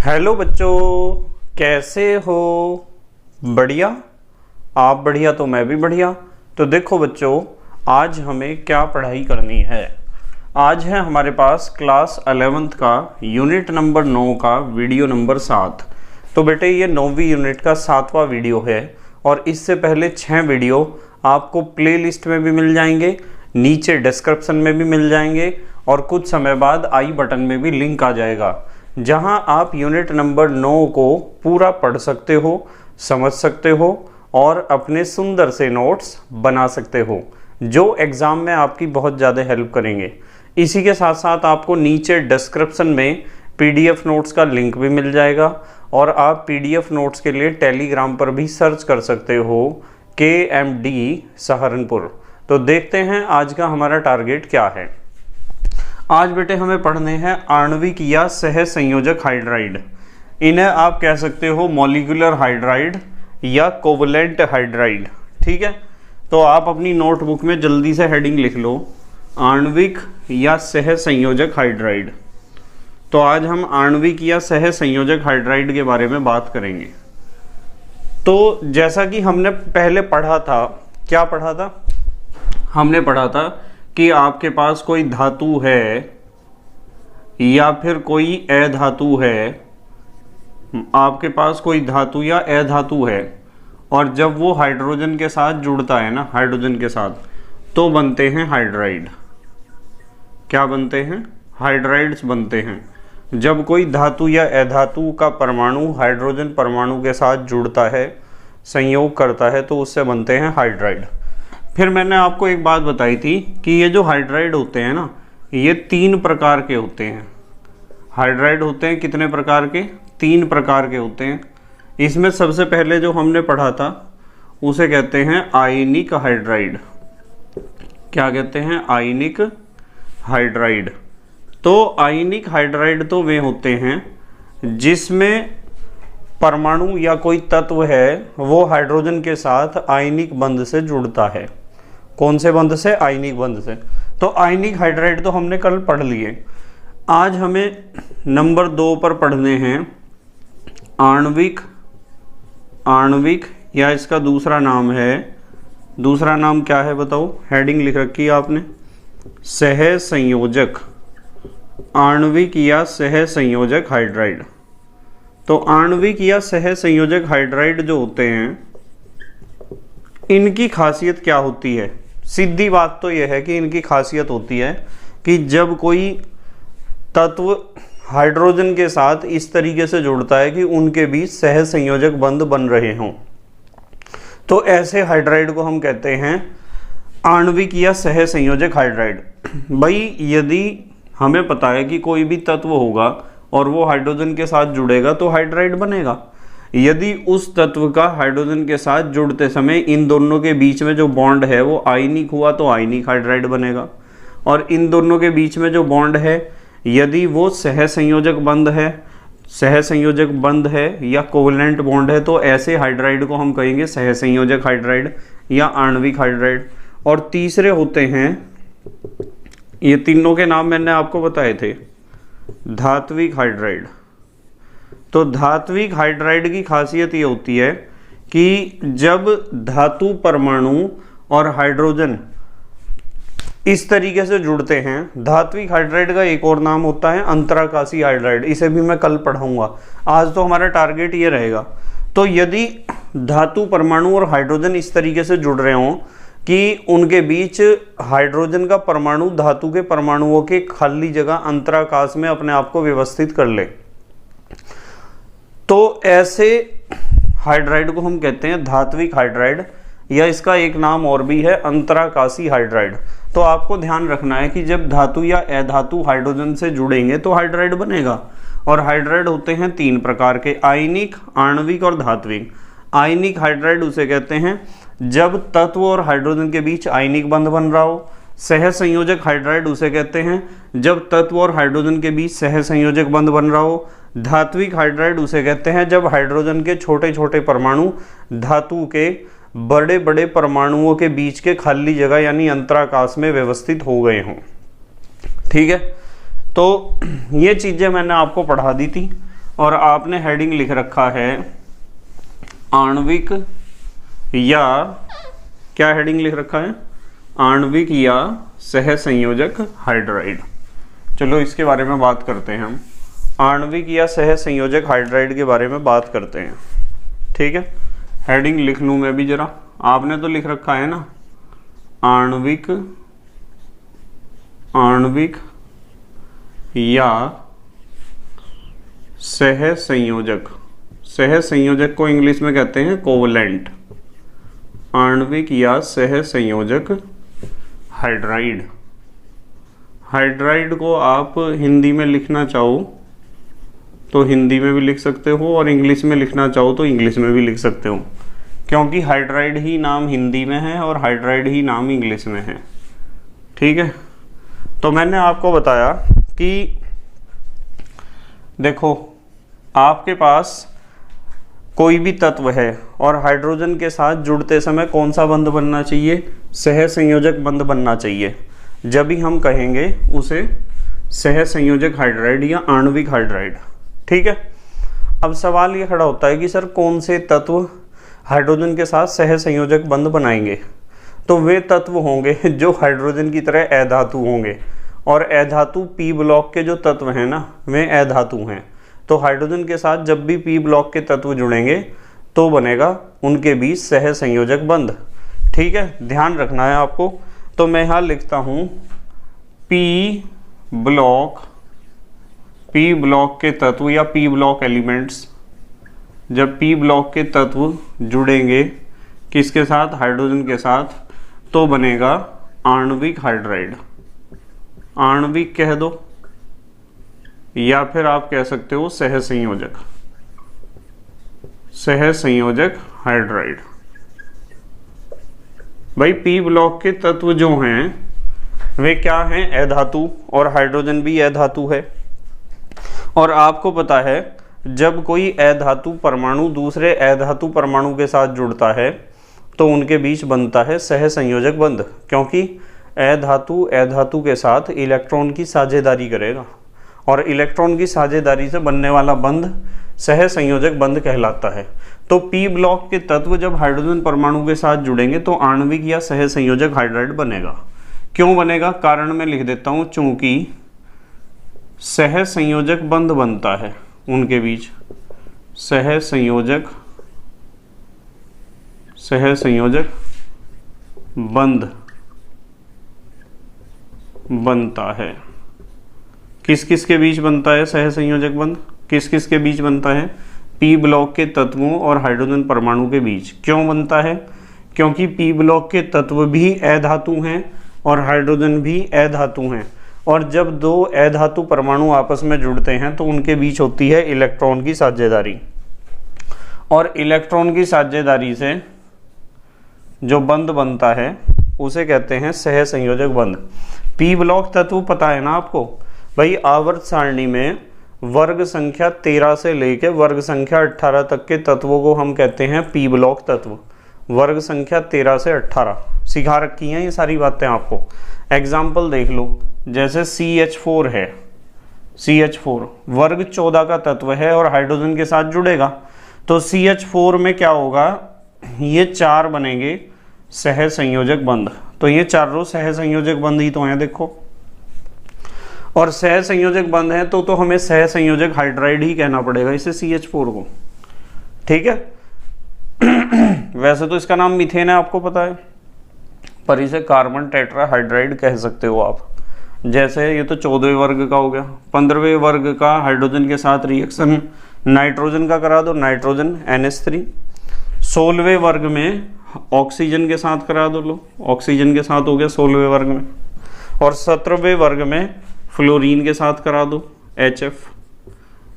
Hello बच्चों, कैसे हो? बढ़िया। आप बढ़िया तो मैं भी बढ़िया। तो देखो बच्चों, आज हमें क्या पढ़ाई करनी है। आज है हमारे पास क्लास 11th का यूनिट नंबर 9 का वीडियो नंबर 7। तो बेटे ये 9वीं यूनिट का 7वां वीडियो है और इससे पहले 6 वीडियो आपको प्लेलिस्ट में भी मिल जाएंगे, नीचे डिस्क्रिप्शन में भी मिल जाएंगे और कुछ समय बाद आई बटन में भी लिंक आ जाएगा, जहां आप यूनिट नंबर 9 को पूरा पढ़ सकते हो, समझ सकते हो और अपने सुंदर से नोट्स बना सकते हो, जो एग्ज़ाम में आपकी बहुत ज़्यादा हेल्प करेंगे। इसी के साथ साथ आपको नीचे डिस्क्रिप्शन में PDF नोट्स का लिंक भी मिल जाएगा और आप PDF नोट्स के लिए टेलीग्राम पर भी सर्च कर सकते हो KMD सहारनपुर। तो देखते हैं आज का हमारा टारगेट क्या है। आज बेटे हमें पढ़ने हैं आणविक या सह संयोजक हाइड्राइड। इन्हें आप कह सकते हो मॉलिक्यूलर हाइड्राइड या कोवलेंट हाइड्राइड। ठीक है, तो आप अपनी नोटबुक में जल्दी से हेडिंग लिख लो, आणविक या सह संयोजक हाइड्राइड। तो आज हम आणविक या सह संयोजक हाइड्राइड के बारे में बात करेंगे। तो जैसा कि हमने पहले पढ़ा था, क्या पढ़ा था? हमने पढ़ा था कि आपके पास कोई धातु है या फिर कोई अधातु है, आपके पास कोई धातु या अधातु है और जब वो हाइड्रोजन के साथ जुड़ता है ना, हाइड्रोजन के साथ, तो बनते हैं हाइड्राइड। क्या बनते हैं? हाइड्राइड्स बनते हैं। जब कोई धातु या अधातु का परमाणु हाइड्रोजन परमाणु के साथ जुड़ता है, संयोग करता है, तो उससे बनते हैं हाइड्राइड। फिर मैंने आपको एक बात बताई थी कि ये जो हाइड्राइड होते हैं ना, ये 3 प्रकार के होते हैं। हाइड्राइड होते हैं कितने प्रकार के? 3 प्रकार के होते हैं। इसमें सबसे पहले जो हमने पढ़ा था उसे कहते हैं आयनिक हाइड्राइड। क्या कहते हैं? आयनिक हाइड्राइड। तो आयनिक हाइड्राइड तो वे होते हैं जिसमें परमाणु या कोई तत्व है वो हाइड्रोजन के साथ आयनिक बंध से जुड़ता है। कौन से बंध से? आयनिक बंध से। तो आयनिक हाइड्राइड तो हमने कल पढ़ लिए। आज हमें नंबर 2 पर पढ़ने हैं आणविक। आणविक या इसका दूसरा नाम है, दूसरा नाम क्या है बताओ? हेडिंग लिख रखी है आपने, सह संयोजक। आणविक या सह संयोजक हाइड्राइड। तो आणविक या सह संयोजक हाइड्राइड जो होते हैं, इनकी खासियत क्या होती है? सीधी बात तो यह है कि इनकी खासियत होती है कि जब कोई तत्व हाइड्रोजन के साथ इस तरीके से जुड़ता है कि उनके बीच सह संयोजक बंध बन रहे हों, तो ऐसे हाइड्राइड को हम कहते हैं आणविक या सह संयोजक हाइड्राइड। भाई यदि हमें पता है कि कोई भी तत्व होगा और वो हाइड्रोजन के साथ जुड़ेगा तो हाइड्राइड बनेगा। यदि उस तत्व का हाइड्रोजन के साथ जुड़ते समय इन दोनों के बीच में जो बॉन्ड है वो आयनिक हुआ तो आयनिक हाइड्राइड बनेगा। और इन दोनों के बीच में जो बॉन्ड है, यदि वो सह संयोजक बंध है, सह संयोजक बंध है या कोवलेंट बॉन्ड है, तो ऐसे हाइड्राइड को हम कहेंगे सह संयोजक हाइड्राइड या आणविक हाइड्राइड। और तीसरे होते हैं, ये तीनों के नाम मैंने आपको बताए थे, धात्विक हाइड्राइड। तो धात्विक हाइड्राइड की खासियत ये होती है कि जब धातु परमाणु और हाइड्रोजन इस तरीके से जुड़ते हैं, धात्विक हाइड्राइड का एक और नाम होता है अंतराकाशी हाइड्राइड। इसे भी मैं कल पढ़ाऊंगा, आज तो हमारा टारगेट ये रहेगा। तो यदि धातु परमाणु और हाइड्रोजन इस तरीके से जुड़ रहे हों कि उनके बीच हाइड्रोजन का परमाणु धातु के परमाणुओं के खाली जगह अंतराकाश में अपने आप को व्यवस्थित कर ले, तो ऐसे हाइड्राइड को हम कहते हैं धात्विक हाइड्राइड, या इसका एक नाम और भी है अंतराकाशी हाइड्राइड। तो आपको ध्यान रखना है कि जब धातु या अधातु हाइड्रोजन से जुड़ेंगे तो हाइड्राइड बनेगा। और हाइड्राइड होते हैं 3 प्रकार के, आयनिक, आणविक और धात्विक। आयनिक हाइड्राइड उसे कहते हैं जब तत्व और हाइड्रोजन के बीच आयनिक बंध बन रहा हो। सह संयोजक हाइड्राइड उसे कहते हैं जब तत्व और हाइड्रोजन के बीच सह संयोजक बंध बन रहा हो। धात्विक हाइड्राइड उसे कहते हैं जब हाइड्रोजन के छोटे छोटे परमाणु धातु के बड़े बड़े परमाणुओं के बीच के खाली जगह यानी अंतराकाश में व्यवस्थित हो गए हों। ठीक है, तो ये चीज़ें मैंने आपको पढ़ा दी थी। और आपने हेडिंग लिख रखा है आणविक या, क्या हेडिंग लिख रखा है, आणविक या सहसंयोजक हाइड्राइड। चलो इसके बारे में बात करते हैं हम, आणविक या सहसंयोजक हाइड्राइड के बारे में बात करते हैं। ठीक है, हेडिंग लिख लूँ मैं भी जरा, आपने तो लिख रखा है ना आणविक या सहसंयोजक, सहसंयोजक को इंग्लिश में कहते हैं कोवलेंट, आणविक या सहसंयोजक हाइड्राइड। हाइड्राइड को आप हिंदी में लिखना चाहो तो हिंदी में भी लिख सकते हो और इंग्लिश में लिखना चाहो तो इंग्लिश में भी लिख सकते हो, क्योंकि हाइड्राइड ही नाम हिंदी में है और हाइड्राइड ही नाम इंग्लिश में है। ठीक है, तो मैंने आपको बताया कि देखो आपके पास कोई भी तत्व है और हाइड्रोजन के साथ जुड़ते समय कौन सा बंध बनना चाहिए, सहसंयोजक बंध बनना चाहिए। जब भी हम कहेंगे उसे सहसंयोजक हाइड्राइड या आणविक हाइड्राइड। ठीक है, अब सवाल ये खड़ा होता है कि सर कौन से तत्व हाइड्रोजन के साथ सहसंयोजक बंध बनाएंगे। तो वे तत्व होंगे जो हाइड्रोजन की तरह अधातु होंगे, और अधातु पी ब्लॉक के जो तत्व हैं ना वे अधातु हैं। तो हाइड्रोजन के साथ जब भी पी ब्लॉक के तत्व जुड़ेंगे तो बनेगा उनके बीच सहसंयोजक बंध। ठीक है, ध्यान रखना है आपको। तो मैं यहाँ लिखता हूँ पी ब्लॉक के तत्व या पी ब्लॉक एलिमेंट्स, जब पी ब्लॉक के तत्व जुड़ेंगे किसके साथ, हाइड्रोजन के साथ, तो बनेगा आणविक हाइड्राइड। आणविक कह दो या फिर आप कह सकते हो सहसंयोजक हाइड्राइड। भाई पी ब्लॉक के तत्व जो हैं वे क्या हैं, अधातु, और हाइड्रोजन भी अधातु है। और आपको पता है जब कोई अधातु परमाणु दूसरे अधातु परमाणु के साथ जुड़ता है तो उनके बीच बनता है सहसंयोजक बंध, क्योंकि अधातु के साथ इलेक्ट्रॉन की साझेदारी करेगा और इलेक्ट्रॉन की साझेदारी से बनने वाला बंध सहसंयोजक बंध कहलाता है। तो पी ब्लॉक के तत्व जब हाइड्रोजन परमाणु के साथ जुड़ेंगे तो आणविक या सहसंयोजक हाइड्राइड बनेगा। क्यों बनेगा, कारण मैं लिख देता हूं, चूंकि सहसंयोजक बंध बनता है उनके बीच, सहसंयोजक बंध बनता है। किस किस के बीच बनता है सहसंयोजक बंध, किस किस के बीच बनता है, पी ब्लॉक के तत्वों और हाइड्रोजन परमाणु के बीच। क्यों बनता है, क्योंकि पी ब्लॉक के तत्व भी अधातु हैं और हाइड्रोजन भी अधातु हैं, और जब दो अधातु परमाणु आपस में जुड़ते हैं तो उनके बीच होती है इलेक्ट्रॉन की साझेदारी, और इलेक्ट्रॉन की साझेदारी से जो बंध बनता है उसे कहते हैं सहसंयोजक बंध। पी ब्लॉक तत्व पता है ना आपको, भाई आवर्त सारणी में वर्ग संख्या 13 से लेकर वर्ग संख्या 18 तक के तत्वों को हम कहते हैं पी ब्लॉक तत्व। वर्ग संख्या 13 से 18 सिखा रखी हैं ये सारी बातें आपको। एग्जाम्पल देख लो, जैसे CH4 है, CH4 वर्ग 14 का तत्व है और हाइड्रोजन के साथ जुड़ेगा तो CH4 में क्या होगा, ये 4 बनेंगे सहसंयोजक बंध। तो ये चारों सहसंयोजक बंध ही तो हैं देखो, और सहसंयोजक बंध है तो हमें सहसंयोजक हाइड्राइड ही कहना पड़ेगा इसे CH4 को। ठीक है वैसे तो इसका नाम मीथेन है आपको पता है, पर इसे कार्बन टेट्राहाइड्राइड कह सकते हो आप। जैसे ये तो 14वें वर्ग का हो गया, 15वें वर्ग का हाइड्रोजन के साथ रिएक्शन नाइट्रोजन का करा दो, नाइट्रोजन NH3। 16वें वर्ग में ऑक्सीजन के साथ करा दो, लो ऑक्सीजन के साथ हो गया 16वें वर्ग में, और 17वें वर्ग में फ्लोरीन के साथ करा दो HF।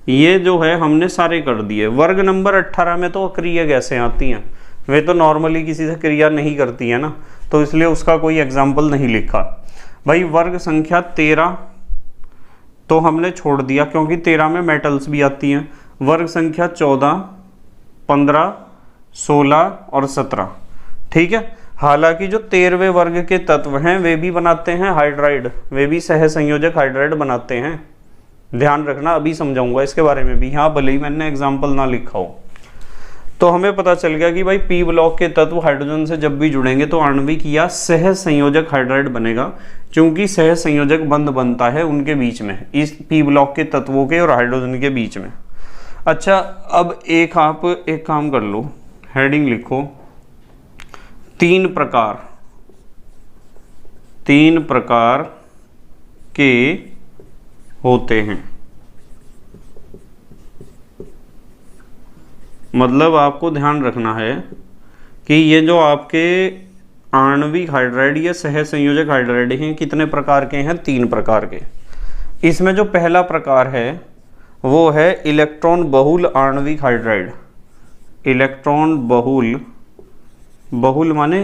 ये जो है हमने सारे कर दिए। वर्ग नंबर 18 में तो अक्रिय गैसें आती हैं, वे तो नॉर्मली किसी से क्रिया नहीं करती है ना, तो इसलिए उसका कोई एग्जाम्पल नहीं लिखा। भाई वर्ग संख्या 13 तो हमने छोड़ दिया क्योंकि 13 में मेटल्स भी आती हैं। वर्ग संख्या 14, 15, 16 और 17। ठीक है, हालांकि जो 13वें वर्ग के तत्व हैं वे भी बनाते हैं हाइड्राइड, वे भी सहसंयोजक हाइड्राइड बनाते हैं। ध्यान रखना, अभी समझाऊंगा इसके बारे में भी, यहाँ भले ही मैंने एग्जाम्पल ना लिखा हो। तो हमें पता चल गया कि भाई पी ब्लॉक के तत्व हाइड्रोजन से जब भी जुड़ेंगे तो आणविक या सह संयोजक हाइड्राइड बनेगा, क्योंकि सह संयोजक बंध बनता है उनके बीच में, इस पी ब्लॉक के तत्वों के और हाइड्रोजन के बीच में। अच्छा, अब आप एक काम कर लो, हेडिंग लिखो, तीन प्रकार के होते हैं। मतलब आपको ध्यान रखना है कि ये जो आपके आणविक हाइड्राइड या सह संयोजक हाइड्राइड हैं कितने प्रकार के हैं? 3 प्रकार के। इसमें जो पहला प्रकार है वो है इलेक्ट्रॉन बहुल आणविक हाइड्राइड। इलेक्ट्रॉन बहुल माने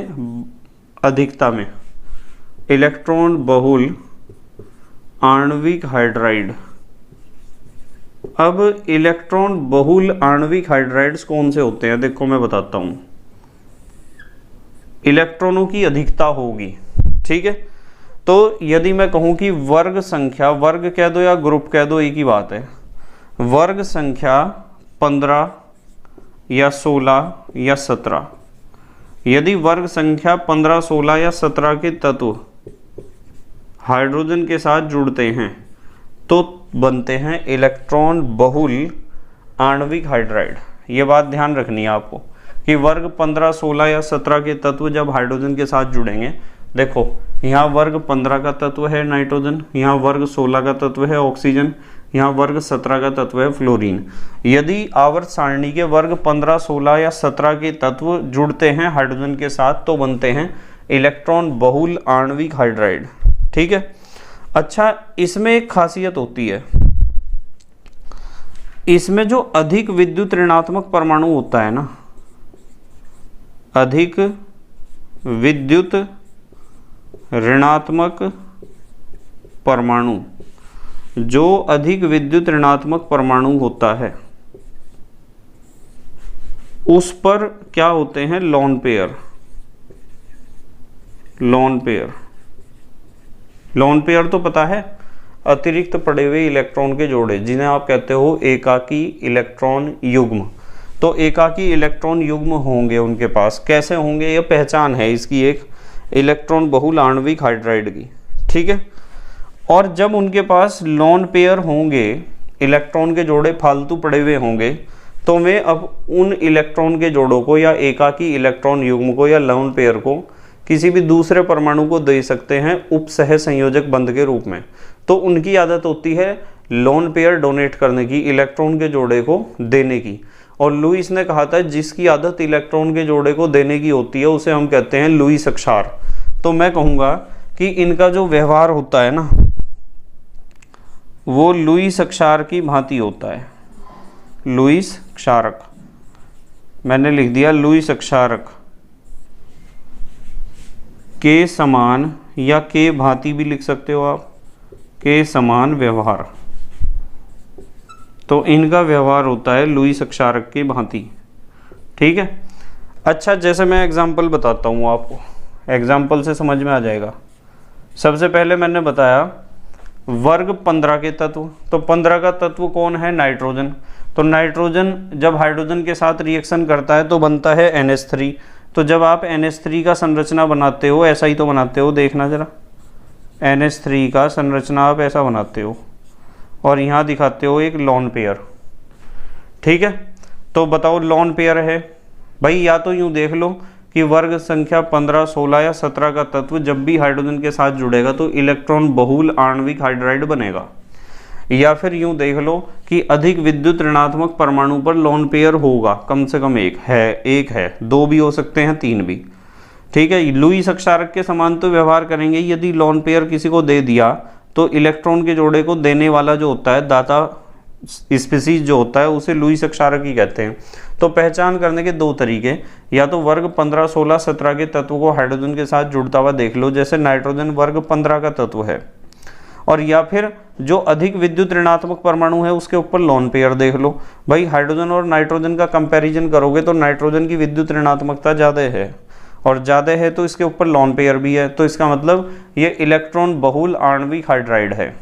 अधिकता में, इलेक्ट्रॉन बहुल आणविक हाइड्राइड। अब इलेक्ट्रॉन बहुल आणविक हाइड्राइड्स कौन से होते हैं? देखो मैं बताता हूं। इलेक्ट्रॉनों की अधिकता होगी, ठीक है। तो यदि मैं कहूं कि वर्ग संख्या, वर्ग कह दो या ग्रुप कह दो, एक ही बात है, वर्ग संख्या 15 या 16 या 17, यदि वर्ग संख्या 15, 16 या 17 के तत्व हाइड्रोजन के साथ जुड़ते हैं तो बनते हैं इलेक्ट्रॉन बहुल आणविक हाइड्राइड। ये बात ध्यान रखनी है आपको कि वर्ग 15, 16 या 17 के तत्व जब हाइड्रोजन के साथ जुड़ेंगे, देखो यहाँ वर्ग 15 का तत्व है नाइट्रोजन, यहाँ वर्ग 16 का तत्व है ऑक्सीजन, यहाँ वर्ग 17 का तत्व है फ्लोरीन। यदि आवर्त सारणी के वर्ग 15, 16 या 17 के तत्व जुड़ते हैं हाइड्रोजन के साथ तो बनते हैं इलेक्ट्रॉन बहुल आणविक हाइड्राइड, ठीक है। अच्छा, इसमें एक खासियत होती है, इसमें जो अधिक विद्युत ऋणात्मक परमाणु होता है ना, अधिक विद्युत ऋणात्मक परमाणु, जो अधिक विद्युत ऋणात्मक परमाणु होता है उस पर क्या होते हैं? Lone pair. लोन पेयर तो पता है, अतिरिक्त पड़े हुए इलेक्ट्रॉन के जोड़े, जिन्हें आप कहते हो एकाकी इलेक्ट्रॉन युग्म। तो एकाकी इलेक्ट्रॉन युग्म होंगे उनके पास, कैसे होंगे? यह पहचान है इसकी एक इलेक्ट्रॉन बहुल आणविक हाइड्राइड की, ठीक है। और जब उनके पास लोन पेयर होंगे, इलेक्ट्रॉन के जोड़े फालतू पड़े हुए होंगे, तो वे अब उन इलेक्ट्रॉन के जोड़ों को या एकाकी इलेक्ट्रॉन युग्म को या लोन पेयर को किसी भी दूसरे परमाणु को दे सकते हैं उपसह संयोजक बंध के रूप में। तो उनकी आदत होती है लोन पेयर डोनेट करने की, इलेक्ट्रॉन के जोड़े को देने की। और लुईस ने कहा था जिसकी आदत इलेक्ट्रॉन के जोड़े को देने की होती है उसे हम कहते हैं लुईस अक्षार। तो मैं कहूँगा कि इनका जो व्यवहार होता है ना, वो लुईस अक्षार की भांति होता है। लुईस क्षारक, मैंने लिख दिया लुईस अक्षारक के समान, या के भांति भी लिख सकते हो आप, के समान व्यवहार। तो इनका व्यवहार होता है लुईस अक्षारक की भांति, ठीक है। अच्छा, जैसे मैं एग्जाम्पल बताता हूँ आपको, एग्जाम्पल से समझ में आ जाएगा। सबसे पहले मैंने बताया वर्ग 15 के तत्व, तो 15 का तत्व कौन है? नाइट्रोजन। तो नाइट्रोजन जब हाइड्रोजन के साथ रिएक्शन करता है तो बनता है NH3। तो जब आप NH3 का संरचना बनाते हो, ऐसा ही तो बनाते हो, देखना जरा, NH3 का संरचना आप ऐसा बनाते हो और यहाँ दिखाते हो एक लोन पेयर, ठीक है। तो बताओ लोन पेयर है भाई, या तो यूँ देख लो कि वर्ग संख्या 15, 16 या 17 का तत्व जब भी हाइड्रोजन के साथ जुड़ेगा तो इलेक्ट्रॉन बहुल आणविक हाइड्राइड बनेगा, या फिर यूं देख लो कि अधिक विद्युत ऋणात्मक परमाणु पर लोन पेयर होगा, कम से कम एक है, 2 भी हो सकते हैं, 3 भी, ठीक है। लुईस अक्षारक के समान तो व्यवहार करेंगे। यदि लोन पेयर किसी को दे दिया तो इलेक्ट्रॉन के जोड़े को देने वाला जो होता है, दाता स्पीसीज जो होता है, उसे लुईस अक्षारक ही कहते हैं। तो पहचान करने के 2 तरीके, या तो वर्ग 15, 16, 17 के तत्व को हाइड्रोजन के साथ जुड़ता हुआ देख लो, जैसे नाइट्रोजन वर्ग 15 का तत्व है, और या फिर जो अधिक विद्युत ऋणात्मक परमाणु है उसके ऊपर लोन पेयर देख लो। भाई हाइड्रोजन और नाइट्रोजन का कंपैरिजन करोगे तो नाइट्रोजन की विद्युत ऋणात्मकता ज़्यादा है, और ज़्यादा है तो इसके ऊपर लोन पेयर भी है, तो इसका मतलब ये इलेक्ट्रॉन बहुल आणविक हाइड्राइड है।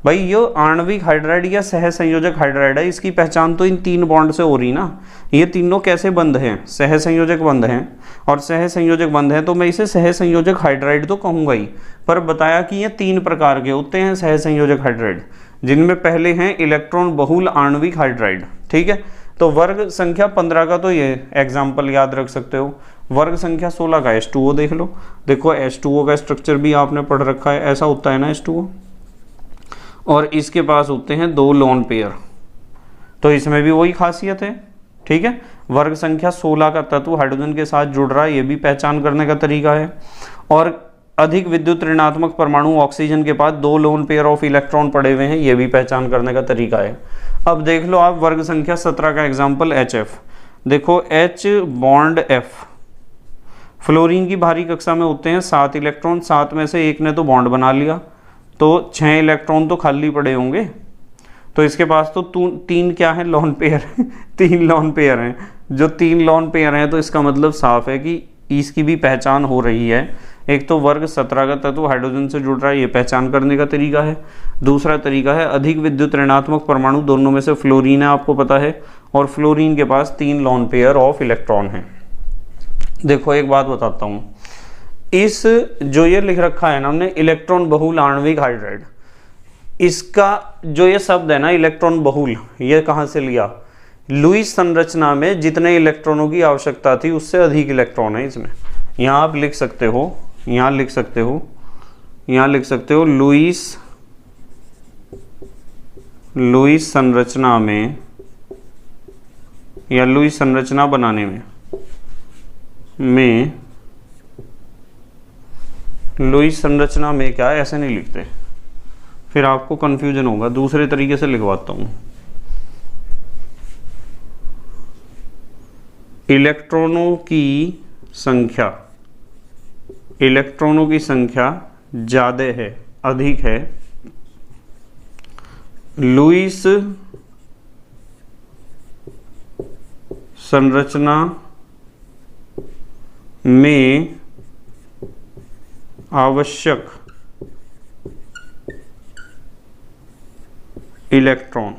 भाई ये आणविक हाइड्राइड या सहसंयोजक हाइड्राइड है, इसकी पहचान तो इन 3 बॉन्ड से हो रही ना। ये तीनों कैसे बंध हैं? सहसंयोजक बंध हैं, और सहसंयोजक बंध हैं तो मैं इसे सहसंयोजक हाइड्राइड तो कहूँगा ही। पर बताया कि ये 3 प्रकार के होते हैं सहसंयोजक हाइड्राइड, जिनमें पहले हैं इलेक्ट्रॉन बहुल आणविक हाइड्राइड। ठीक है, तो वर्ग संख्या 15 का तो ये एग्जाम्पल याद रख सकते हो। वर्ग संख्या 16 का H2O देख लो। देखो H2O का स्ट्रक्चर भी आपने पढ़ रखा है, ऐसा होता है ना H2O, और इसके पास होते हैं 2 लोन पेयर, तो इसमें भी वही खासियत है। ठीक है, वर्ग संख्या 16 का तत्व हाइड्रोजन के साथ जुड़ रहा है, ये भी पहचान करने का तरीका है। और अधिक विद्युत ऋणात्मक परमाणु ऑक्सीजन के पास 2 लोन पेयर ऑफ इलेक्ट्रॉन पड़े हुए हैं, ये भी पहचान करने का तरीका है। अब देख लो आप वर्ग संख्या 17 का एग्जाम्पल HF। देखो H बॉन्ड F, फ्लोरीन की भारी कक्षा में होते हैं 7 इलेक्ट्रॉन, 7 में से एक ने तो बॉन्ड बना लिया, तो 6 इलेक्ट्रॉन तो खाली पड़े होंगे, तो इसके पास तो 3 क्या है? लोन पेयर 3 लोन पेयर हैं। जो 3 लोन पेयर हैं तो इसका मतलब साफ है कि इसकी भी पहचान हो रही है। एक तो वर्ग 17 का तत्व हाइड्रोजन से जुड़ रहा है, ये पहचान करने का तरीका है। दूसरा तरीका है अधिक विद्युत ऋणात्मक परमाणु, दोनों में से फ्लोरीन है, आपको पता है, और फ्लोरीन के पास 3 लोन पेयर ऑफ इलेक्ट्रॉन है। देखो एक बात बताता हूँ, इस जो ये लिख रखा है ना हमने इलेक्ट्रॉन बहुल आणविक हाइड्राइड, इसका जो ये शब्द है ना इलेक्ट्रॉन बहुल, ये कहाँ से लिया? लुईस संरचना में जितने इलेक्ट्रॉनों की आवश्यकता थी उससे अधिक इलेक्ट्रॉन है इसमें। यहाँ आप लिख सकते हो, यहाँ लिख सकते हो, यहाँ लिख सकते हो लुईस संरचना में, या लुईस संरचना बनाने में लुईस संरचना में क्या है, ऐसे नहीं लिखते, फिर आपको कंफ्यूजन होगा। दूसरे तरीके से लिखवाता हूं, इलेक्ट्रॉनों की संख्या ज्यादा है, अधिक है लुईस संरचना में आवश्यक इलेक्ट्रॉन,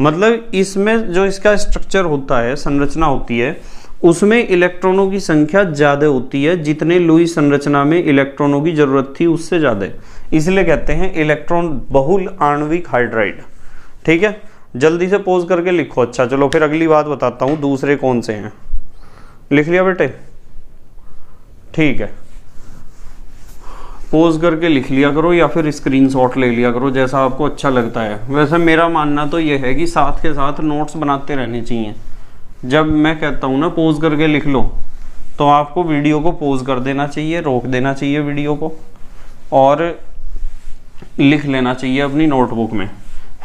मतलब इसमें जो इसका स्ट्रक्चर होता है, संरचना होती है, उसमें इलेक्ट्रॉनों की संख्या ज़्यादा होती है, जितने लुईस संरचना में इलेक्ट्रॉनों की ज़रूरत थी उससे ज़्यादा, इसलिए कहते हैं इलेक्ट्रॉन बहुल आणविक हाइड्राइड। ठीक है, जल्दी से पोज करके लिखो। अच्छा चलो फिर अगली बात बताता हूँ, दूसरे कौन से हैं। लिख लिया बेटे? ठीक है, पोज करके लिख लिया करो या फिर स्क्रीनशॉट ले लिया करो, जैसा आपको अच्छा लगता है। वैसे मेरा मानना तो ये है कि साथ के साथ नोट्स बनाते रहने चाहिए। जब मैं कहता हूँ ना पोज करके लिख लो, तो आपको वीडियो को पोज कर देना चाहिए, रोक देना चाहिए वीडियो को, और लिख लेना चाहिए अपनी नोटबुक में।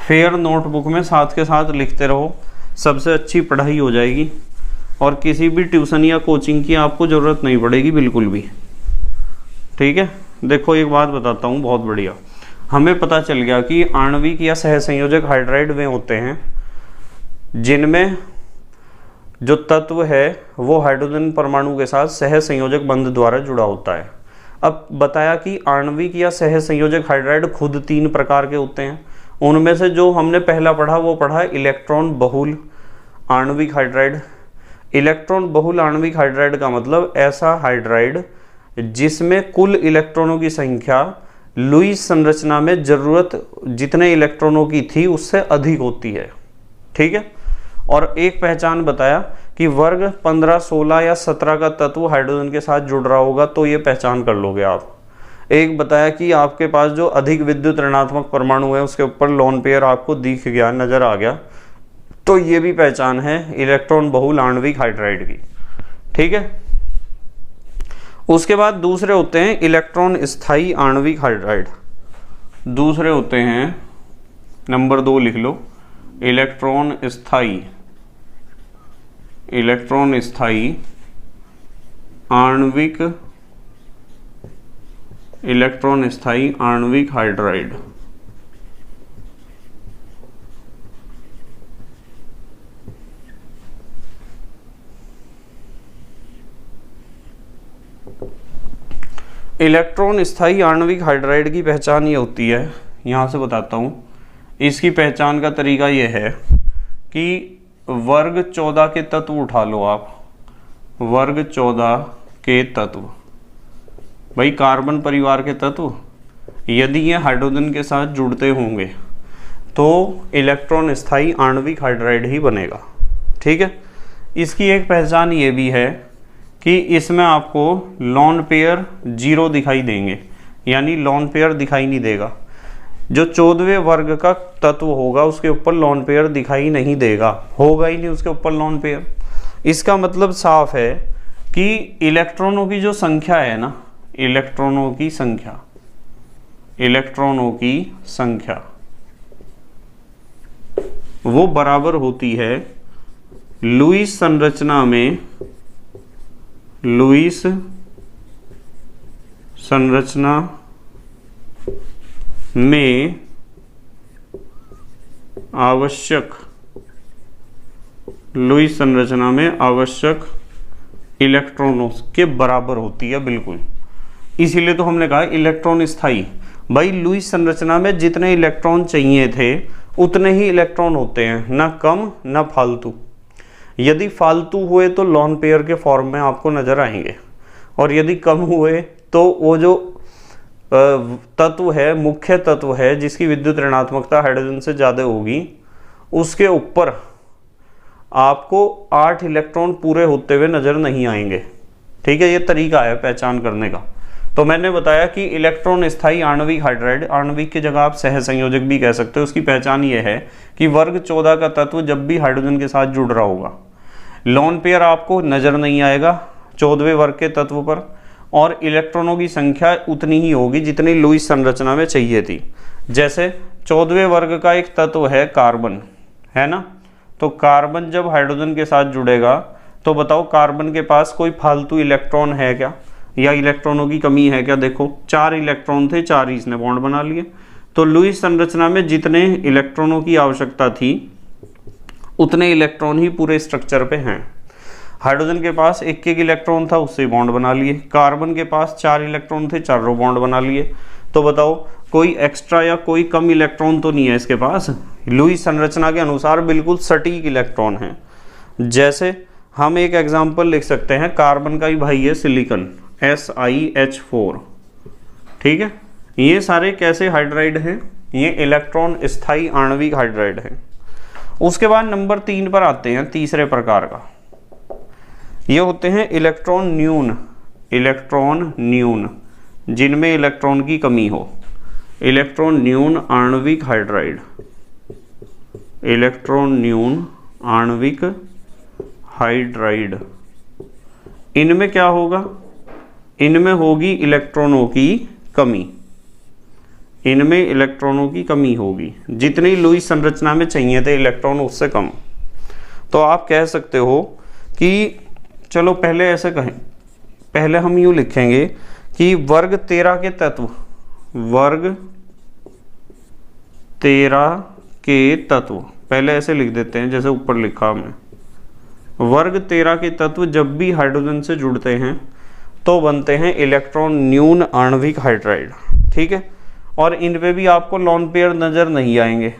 फेयर नोटबुक में साथ के साथ लिखते रहो, सबसे अच्छी पढ़ाई हो जाएगी, और किसी भी ट्यूशन या कोचिंग की आपको ज़रूरत नहीं पड़ेगी बिल्कुल भी। ठीक है, देखो एक बात बताता हूँ बहुत बढ़िया। हमें पता चल गया कि आणविक या सहसंयोजक हाइड्राइड वे होते हैं जिनमें जो तत्व है वो हाइड्रोजन परमाणु के साथ सहसंयोजक बंध द्वारा जुड़ा होता है। अब बताया कि आणविक या सहसंयोजक हाइड्राइड खुद 3 प्रकार के होते हैं। उनमें से जो हमने पहला पढ़ा वो पढ़ा इलेक्ट्रॉन बहुल आणविक हाइड्राइड। इलेक्ट्रॉन बहुल आणविक हाइड्राइड का मतलब ऐसा हाइड्राइड जिसमें कुल इलेक्ट्रॉनों की संख्या लुईस संरचना में जरूरत जितने इलेक्ट्रॉनों की थी उससे अधिक होती है। ठीक है, और एक पहचान बताया कि वर्ग 15, 16 या 17 का तत्व हाइड्रोजन के साथ जुड़ रहा होगा, तो ये पहचान कर लोगे आप। एक बताया कि आपके पास जो अधिक विद्युत ऋणात्मक परमाणु है उसके ऊपर लोन पेयर आपको दिख गया, नजर आ गया, तो ये भी पहचान है इलेक्ट्रॉन बहुल आणविक हाइड्राइड की। ठीक है, उसके बाद दूसरे होते हैं इलेक्ट्रॉन स्थायी आणविक हाइड्राइड। दूसरे होते हैं, नंबर 2 लिख लो, इलेक्ट्रॉन स्थायी आणविक हाइड्राइड। इलेक्ट्रॉन स्थायी आणविक हाइड्राइड की पहचान ये होती है, यहाँ से बताता हूँ, इसकी पहचान का तरीका यह है कि वर्ग 14 के तत्व उठा लो आप, वर्ग 14 के तत्व, भाई कार्बन परिवार के तत्व, यदि ये हाइड्रोजन के साथ जुड़ते होंगे तो इलेक्ट्रॉन स्थायी आणविक हाइड्राइड ही बनेगा। ठीक है, इसकी एक पहचान ये भी है कि इसमें आपको लॉन पेयर 0 दिखाई देंगे, यानी लॉन पेयर दिखाई नहीं देगा। जो 14वें वर्ग का तत्व होगा उसके ऊपर लॉन पेयर दिखाई नहीं देगा, होगा ही नहीं उसके ऊपर लॉन पेयर। इसका मतलब साफ है कि इलेक्ट्रॉनों की जो संख्या है ना, इलेक्ट्रॉनों की संख्या वो बराबर होती है लुईस संरचना में आवश्यक इलेक्ट्रॉनों के बराबर होती है, बिल्कुल। इसीलिए तो हमने कहा इलेक्ट्रॉन स्थायी। भाई लुईस संरचना में जितने इलेक्ट्रॉन चाहिए थे उतने ही इलेक्ट्रॉन होते हैं, ना कम ना फालतू। यदि फालतू हुए तो लॉन पेयर के फॉर्म में आपको नजर आएंगे, और यदि कम हुए तो वो जो तत्व है, मुख्य तत्व है जिसकी विद्युत ऋणात्मकता हाइड्रोजन से ज़्यादा होगी, उसके ऊपर आपको 8 इलेक्ट्रॉन पूरे होते हुए नजर नहीं आएंगे। ठीक है, ये तरीका है पहचान करने का। तो मैंने बताया कि इलेक्ट्रॉन स्थायी आणविक हाइड्राइड, आणविक की जगह आप सहसंयोजक भी कह सकते हो, उसकी पहचान ये है कि वर्ग 14 का तत्व जब भी हाइड्रोजन के साथ जुड़ रहा होगा लॉन पेयर आपको नजर नहीं आएगा 14वें वर्ग के तत्व पर, और इलेक्ट्रॉनों की संख्या उतनी ही होगी जितनी लुईस संरचना में चाहिए थी। जैसे 14वें वर्ग का एक तत्व है कार्बन, है ना, तो कार्बन जब हाइड्रोजन के साथ जुड़ेगा तो बताओ कार्बन के पास कोई फालतू इलेक्ट्रॉन है क्या, या इलेक्ट्रॉनों की कमी है क्या? देखो 4 इलेक्ट्रॉन थे, 4 ही इसने बॉन्ड बना लिए। तो लुईस संरचना में जितने इलेक्ट्रॉनों की आवश्यकता थी उतने इलेक्ट्रॉन ही पूरे स्ट्रक्चर पे हैं। हाइड्रोजन के पास एक इलेक्ट्रॉन था, उससे बॉन्ड बना लिए। कार्बन के पास 4 इलेक्ट्रॉन थे, चारों बॉन्ड बना लिए। तो बताओ कोई एक्स्ट्रा या कोई कम इलेक्ट्रॉन तो नहीं है इसके पास। लुईस संरचना के अनुसार बिल्कुल सटीक इलेक्ट्रॉन है। जैसे हम एक एग्जाम्पल लिख सकते हैं, कार्बन का ही भाई है सिलिकॉन, SiH4। ठीक है, ये सारे कैसे हाइड्राइड हैं? ये इलेक्ट्रॉन स्थायी आणविक हाइड्राइड है। उसके बाद नंबर 3 पर आते हैं, तीसरे प्रकार का। ये होते हैं इलेक्ट्रॉन न्यून, जिनमें इलेक्ट्रॉन की कमी हो। इलेक्ट्रॉन न्यून आणविक हाइड्राइड, इलेक्ट्रॉन न्यून आणविक हाइड्राइड। इनमें क्या होगा? इनमें होगी इलेक्ट्रॉनों की कमी, इनमें इलेक्ट्रॉनों की कमी होगी। जितनी लुईस संरचना में चाहिए थे इलेक्ट्रॉन उससे कम। तो आप कह सकते हो कि चलो पहले ऐसे कहें, पहले हम यूँ लिखेंगे कि वर्ग 13 के तत्व, वर्ग 13 के तत्व पहले ऐसे लिख देते हैं जैसे ऊपर लिखा हमने। वर्ग 13 के तत्व जब भी हाइड्रोजन से जुड़ते हैं तो बनते हैं इलेक्ट्रॉन न्यून आणविक हाइड्राइड। ठीक है, और इन पे भी आपको लॉन पेयर नज़र नहीं आएंगे।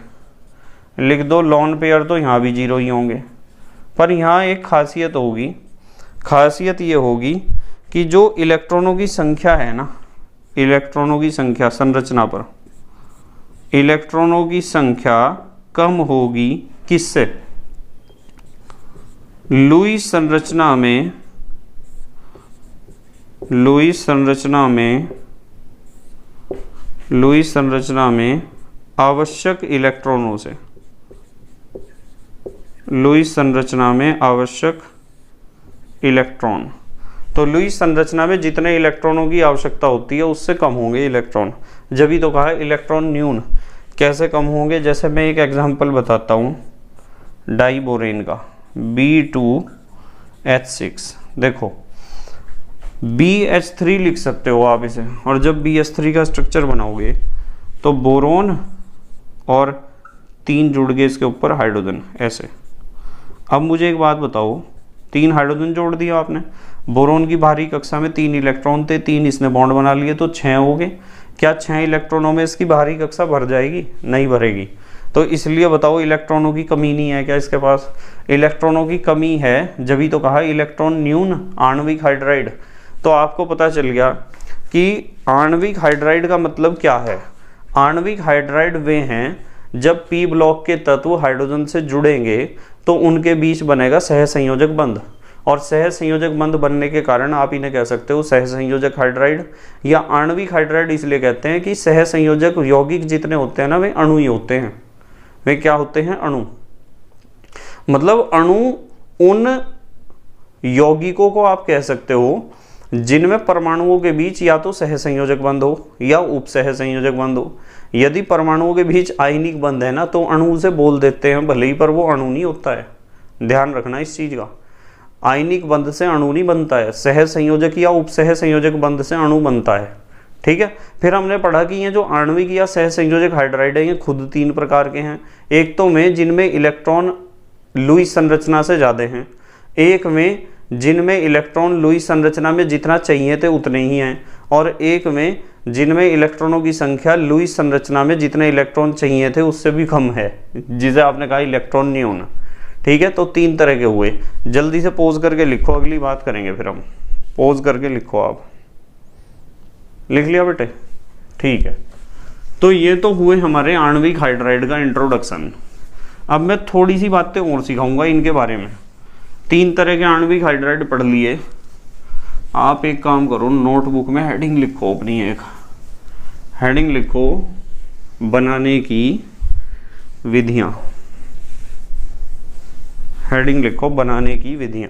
लिख दो लॉन पेयर, तो यहाँ भी 0 ही होंगे। पर यहाँ एक खासियत होगी, खासियत ये होगी कि जो इलेक्ट्रॉनों की संख्या है ना, इलेक्ट्रॉनों की संख्या संरचना पर, इलेक्ट्रॉनों की संख्या कम होगी किससे? लुईस संरचना में, लुईस संरचना में आवश्यक इलेक्ट्रॉनों से, लुईस संरचना में आवश्यक इलेक्ट्रॉन। तो लुईस संरचना में जितने इलेक्ट्रॉनों की आवश्यकता होती है उससे कम होंगे इलेक्ट्रॉन। जब ही तो कहा इलेक्ट्रॉन न्यून। कैसे कम होंगे? जैसे मैं एक एग्जांपल बताता हूँ डाइबोरेन का, B2H6। देखो BH3 लिख सकते हो आप इसे, और जब BH3 का स्ट्रक्चर बनाओगे तो बोरोन और 3 जुड़ गए इसके ऊपर हाइड्रोजन, ऐसे। अब मुझे एक बात बताओ, 3 हाइड्रोजन जोड़ दिया आपने, बोरोन की बाहरी कक्षा में 3 इलेक्ट्रॉन थे, 3 इसने बॉन्ड बना लिए, तो 6 हो गए। क्या 6 इलेक्ट्रॉनों में इसकी बाहरी कक्षा भर जाएगी? नहीं भरेगी। तो इसलिए बताओ इलेक्ट्रॉनों की कमी नहीं है क्या इसके पास? इलेक्ट्रॉनों की कमी है, जभी तो कहा इलेक्ट्रॉन न्यून आणविक हाइड्राइड। तो आपको पता चल गया कि आणविक हाइड्राइड का मतलब क्या है। आणविक हाइड्राइड वे हैं जब पी ब्लॉक के तत्व हाइड्रोजन से जुड़ेंगे तो उनके बीच बनेगा सहसंयोजक बंध, और सहसंयोजक बंध बनने के कारण आप इन्हें कह सकते हो सहसंयोजक हाइड्राइड या आणविक हाइड्राइड। इसलिए कहते हैं कि सहसंयोजक यौगिक जितने होते हैं ना वे अणु ही होते हैं। वे क्या होते हैं? अणु। मतलब अणु उन यौगिकों को आप कह सकते हो जिनमें परमाणुओं के बीच या तो सहसंयोजक बंध हो या उपसहसंयोजक बंध हो। यदि परमाणुओं के बीच आयनिक बंध है ना तो अणु उसे बोल देते हैं भले ही, पर वो अणु नहीं होता है। ध्यान रखना इस चीज का, आयनिक बंध से अणु नहीं बनता है, सहसंयोजक या उपसहसंयोजक बंध से अणु बनता है। ठीक है। फिर हमने पढ़ा कि ये जो आणविक या सहसंयोजक हाइड्राइड है ये खुद 3 प्रकार के हैं। एक तो में जिनमें इलेक्ट्रॉन लुईस संरचना से ज्यादा हैं, एक में जिनमें इलेक्ट्रॉन लुईस संरचना में जितना चाहिए थे उतने ही हैं, और एक में जिनमें इलेक्ट्रॉनों की संख्या लुईस संरचना में जितने इलेक्ट्रॉन चाहिए थे उससे भी कम है, जिसे आपने कहा इलेक्ट्रॉन न्यून। ठीक है। तो 3 तरह के हुए। जल्दी से पोज करके लिखो, अगली बात करेंगे फिर हम। पोज करके लिखो, आप लिख लिया बेटे? ठीक है। तो ये तो हुए हमारे आणविक हाइड्राइड का इंट्रोडक्शन। अब मैं थोड़ी सी बातें और सिखाऊंगा इनके बारे में। 3 तरह के आणविक हाइड्राइड पढ़ लिए। आप एक काम करो, नोटबुक में हेडिंग लिखो अपनी, एक हेडिंग लिखो बनाने की विधियां। हेडिंग लिखो बनाने की विधियां।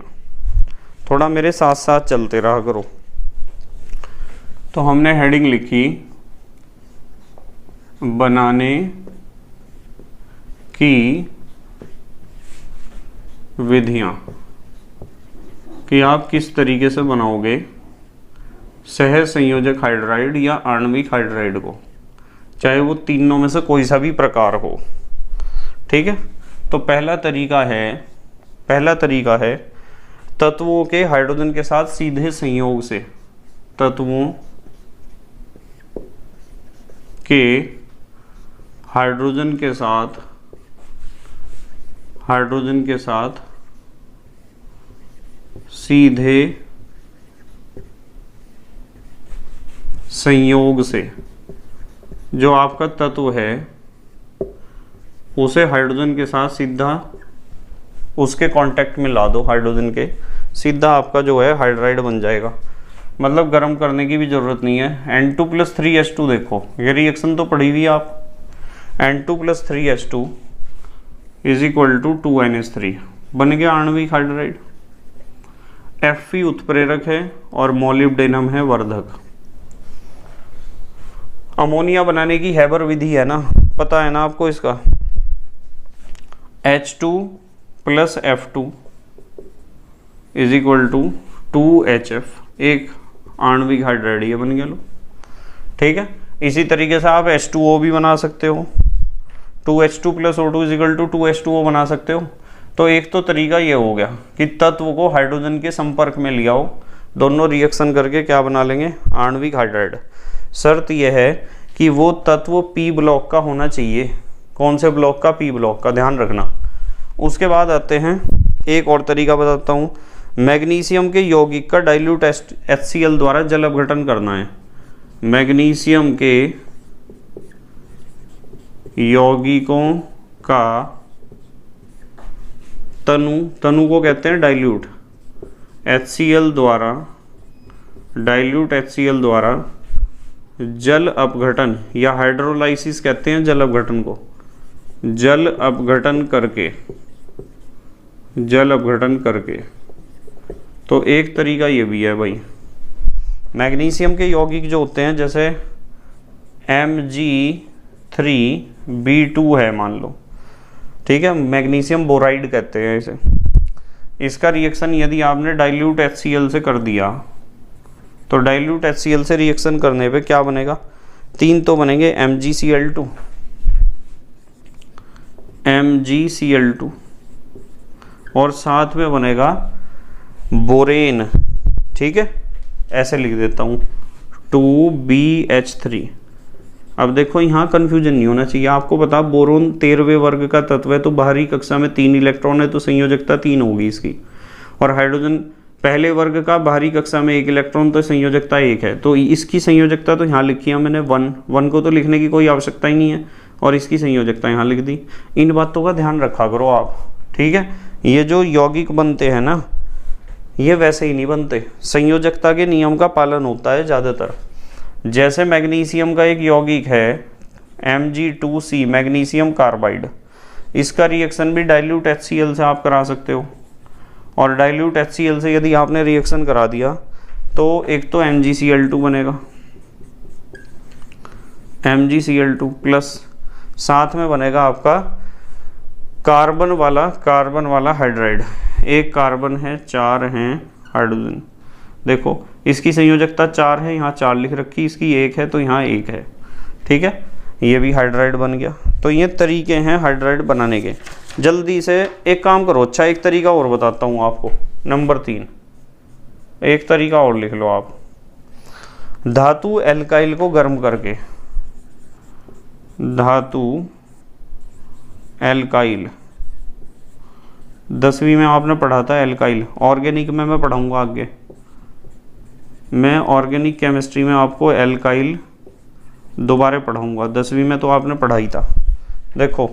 थोड़ा मेरे साथ साथ चलते रहा करो। तो हमने हेडिंग लिखी बनाने की विधियां, कि आप किस तरीके से बनाओगे सहसंयोजक हाइड्राइड या आणविक हाइड्राइड को, चाहे वो तीनों में से कोई सा भी प्रकार हो। ठीक है। तो पहला तरीका है तत्वों के हाइड्रोजन के साथ सीधे संयोग से, तत्वों के हाइड्रोजन के साथ सीधे संयोग से जो आपका तत्व है उसे हाइड्रोजन के साथ सीधा उसके कांटेक्ट में ला दो, हाइड्रोजन के सीधा आपका जो है हाइड्राइड बन जाएगा। मतलब गर्म करने की भी जरूरत नहीं है। N2+3H2 देखो, ये रिएक्शन तो पढ़ी हुई आप। N2+3H2 = 2NH3 बन गया आणविक हाइड्राइड। Fe उत्प्रेरक है और मोलिब्डेनम है वर्धक। अमोनिया बनाने की हैबर विधि है ना, पता है ना आपको इसका। H2+F2 = 2HF, एक आणविक हाइड्राइड ये बन गया। लो ठीक है। इसी तरीके से आप H2O भी बना सकते हो, 2H2+O2 = 2H2O बना सकते हो। तो एक तो तरीका ये हो गया कि तत्व को हाइड्रोजन के संपर्क में लिया हो, दोनों रिएक्शन करके क्या बना लेंगे? आणविक हाइड्राइड। शर्त यह है कि वो तत्व P ब्लॉक का होना चाहिए। कौन से ब्लॉक का? P ब्लॉक का, ध्यान रखना। उसके बाद आते हैं, एक और तरीका बताता हूँ। मैग्नीशियम के यौगिक का डाइल्यूट HCl द्वारा जल अपघटन करना है। मैग्नीशियम के यौगिकों का तनु को कहते हैं डाइल्यूट HCl द्वारा जल अपघटन या हाइड्रोलाइसिस कहते हैं जल अपघटन को। जल अपघटन करके तो एक तरीका ये भी है भाई। मैग्नीशियम के यौगिक जो होते हैं जैसे Mg3B2 है मान लो, ठीक है, मैग्नीशियम बोराइड कहते हैं इसे। इसका रिएक्शन यदि आपने डाइल्यूट HCl से कर दिया तो डाइल्यूट HCl से रिएक्शन करने पे क्या बनेगा? 3 तो बनेंगे, MgCl2 और साथ में बनेगा बोरेन। ठीक है, ऐसे लिख देता हूँ 2BH3 अब देखो यहाँ कन्फ्यूजन नहीं होना चाहिए, आपको पता बोरोन 13वें वर्ग का तत्व है तो बाहरी कक्षा में 3 इलेक्ट्रॉन है तो संयोजकता 3 होगी इसकी, और हाइड्रोजन पहले वर्ग का बाहरी कक्षा में 1 इलेक्ट्रॉन तो संयोजकता 1 है, तो इसकी संयोजकता तो यहाँ लिखी है मैंने 1 को तो लिखने की कोई आवश्यकता ही नहीं है, और इसकी संयोजकता यहाँ लिख दी। इन बातों का ध्यान रखा करो आप, ठीक है। ये जो यौगिक बनते हैं ना, ये वैसे ही नहीं बनते, संयोजकता के नियम का पालन होता है ज़्यादातर। जैसे मैग्नीशियम का एक यौगिक है Mg2C, मैग्नीशियम कार्बाइड, इसका रिएक्शन भी डाइल्यूट HCl से आप करा सकते हो, और डाइल्यूट HCl से यदि आपने रिएक्शन करा दिया तो एक तो MgCl2 बनेगा, MgCl2 प्लस साथ में बनेगा आपका कार्बन वाला हाइड्राइड, एक कार्बन है 4 हैं हाइड्रोजन। देखो इसकी संयोजकता 4 है, यहाँ 4 लिख रखी, इसकी 1 है तो यहाँ 1 है, ठीक है। ये भी हाइड्राइड बन गया। तो ये तरीके हैं हाइड्राइड बनाने के। जल्दी से एक काम करो, अच्छा एक तरीका और बताता हूँ आपको, नंबर 3, एक तरीका और लिख लो आप। धातु एल्काइल को गर्म करके, धातु एल्काइल 10वीं में आपने पढ़ा था एल्काइल, ऑर्गेनिक में मैं पढ़ाऊंगा आगे, मैं ऑर्गेनिक केमिस्ट्री में आपको एल्काइल दोबारा पढ़ाऊंगा, 10वीं में तो आपने पढ़ाई था। देखो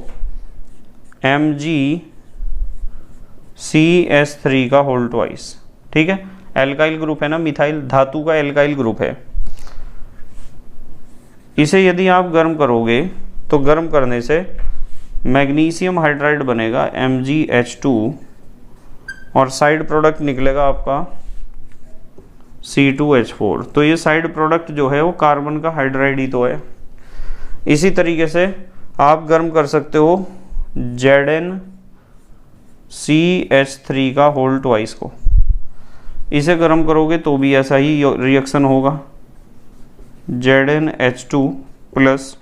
MgCH3 का होल ट्वाइस, ठीक है, एल्काइल ग्रुप है ना, मिथाइल धातु का एल्काइल ग्रुप है। इसे यदि आप गर्म करोगे तो गर्म करने से मैग्नीशियम हाइड्राइड बनेगा MgH2, और साइड प्रोडक्ट निकलेगा आपका C2H4। तो ये साइड प्रोडक्ट जो है वो कार्बन का हाइड्राइड ही तो है। इसी तरीके से आप गर्म कर सकते हो ZnCH3 का होल ट्वाइस को, इसे गर्म करोगे तो भी ऐसा ही रिएक्शन होगा, ZnH2 प्लस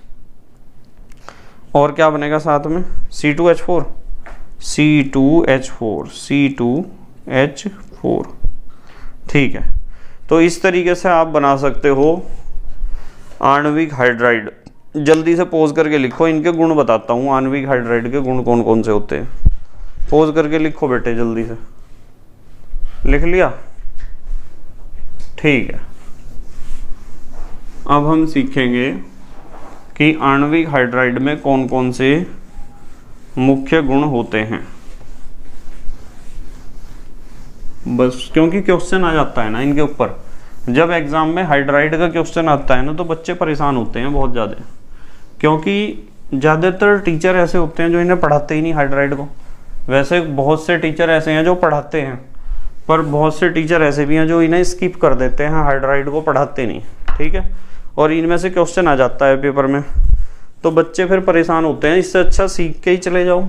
और क्या बनेगा साथ में C2H4, ठीक है। तो इस तरीके से आप बना सकते हो आणविक हाइड्राइड। जल्दी से पोज करके लिखो, इनके गुण बताता हूँ, आणविक हाइड्राइड के गुण कौन कौन से होते हैं। पोज करके लिखो बेटे, जल्दी से लिख लिया, ठीक है। अब हम सीखेंगे कि आणविक हाइड्राइड में कौन कौन से मुख्य गुण होते हैं, बस क्योंकि क्वेश्चन आ जाता है ना इनके ऊपर। जब एग्जाम में हाइड्राइड का क्वेश्चन आता है ना तो बच्चे परेशान होते हैं बहुत ज़्यादा, क्योंकि ज़्यादातर टीचर ऐसे होते हैं जो इन्हें पढ़ाते ही नहीं हाइड्राइड को। वैसे बहुत से टीचर ऐसे हैं जो पढ़ाते हैं, पर बहुत से टीचर ऐसे भी हैं जो इन्हें स्किप कर देते हैं, हाइड्राइड को पढ़ाते नहीं, ठीक है। और इनमें से क्वेश्चन आ जाता है पेपर में, तो बच्चे फिर परेशान होते हैं। इससे अच्छा सीख के ही चले जाओ,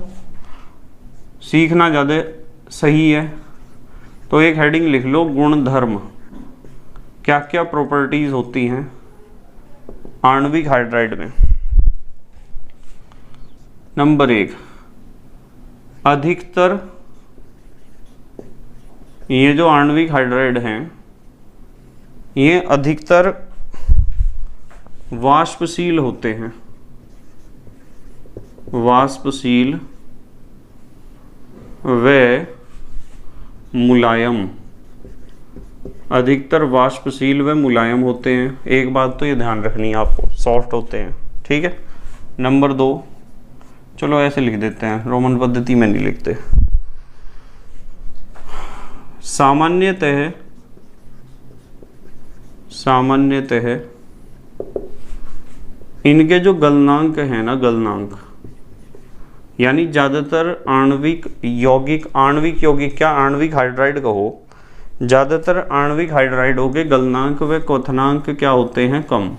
सीखना ज़्यादा सही है। तो एक हेडिंग लिख लो, गुणधर्म, क्या क्या प्रॉपर्टीज होती हैं आणविक हाइड्राइड में। नंबर 1, अधिकतर ये जो आणविक हाइड्राइड हैं ये अधिकतर वाष्पशील होते हैं, वाष्पशील व मुलायम, अधिकतर वाष्पशील व मुलायम होते हैं। एक बात तो ये ध्यान रखनी है आपको, सॉफ्ट होते हैं, ठीक है। नंबर 2, चलो ऐसे लिख देते हैं, रोमन पद्धति में नहीं लिखते। सामान्यतः इनके जो गलनांक है ना, गलनांक यानी ज़्यादातर आणविक यौगिक क्या आणविक हाइड्राइड कहो, ज़्यादातर आणविक हाइड्राइडों के गलनांक व क्वथनांक क्या होते हैं, कम।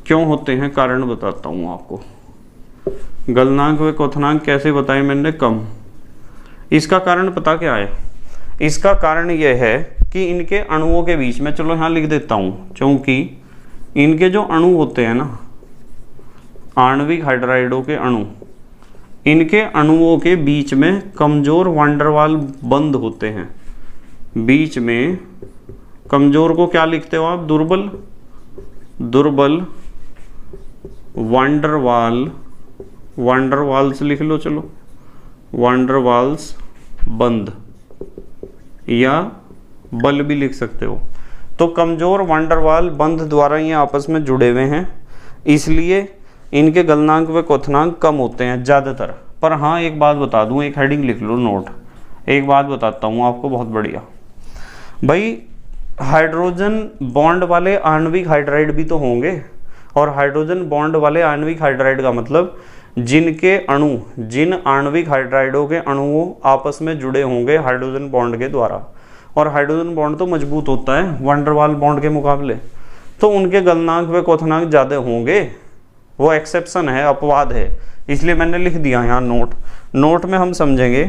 क्यों होते हैं, कारण बताता हूँ आपको। गलनांक व क्वथनांक कैसे बताए मैंने, कम। इसका कारण पता क्या है, इसका कारण यह है कि इनके अणुओं के बीच में, चलो यहाँ लिख देता हूँ, क्योंकि इनके जो अणु होते हैं ना, आणविक हाइड्राइडों के अणु, इनके अणुओं के बीच में कमजोर वांडरवाल बंध होते हैं। बीच में कमजोर को क्या लिखते हो आप, दुर्बल वांडरवाल्स लिख लो, चलो वांडरवाल्स बंध, या बल भी लिख सकते हो। तो कमजोर वांडरवाल बंध द्वारा ये आपस में जुड़े हुए हैं, इसलिए इनके गलनांक व क्वथनांक कम होते हैं ज़्यादातर। पर हाँ एक बात बता दूं, एक हेडिंग लिख लो नोट, एक बात बताता हूँ आपको बहुत बढ़िया भाई, हाइड्रोजन बॉन्ड वाले आणविक हाइड्राइड भी तो होंगे, और हाइड्रोजन बॉन्ड वाले आणविक हाइड्राइड का मतलब जिनके अणु, जिन आणविक हाइड्राइडों के अणुओं आपस में जुड़े होंगे हाइड्रोजन बॉन्ड के द्वारा, और हाइड्रोजन बॉन्ड तो मजबूत होता है वांडरवाल बॉन्ड के मुकाबले, तो उनके गलनांक व क्वथनांक ज़्यादा होंगे। वो एक्सेप्शन है, अपवाद है, इसलिए मैंने लिख दिया यहाँ नोट में हम समझेंगे।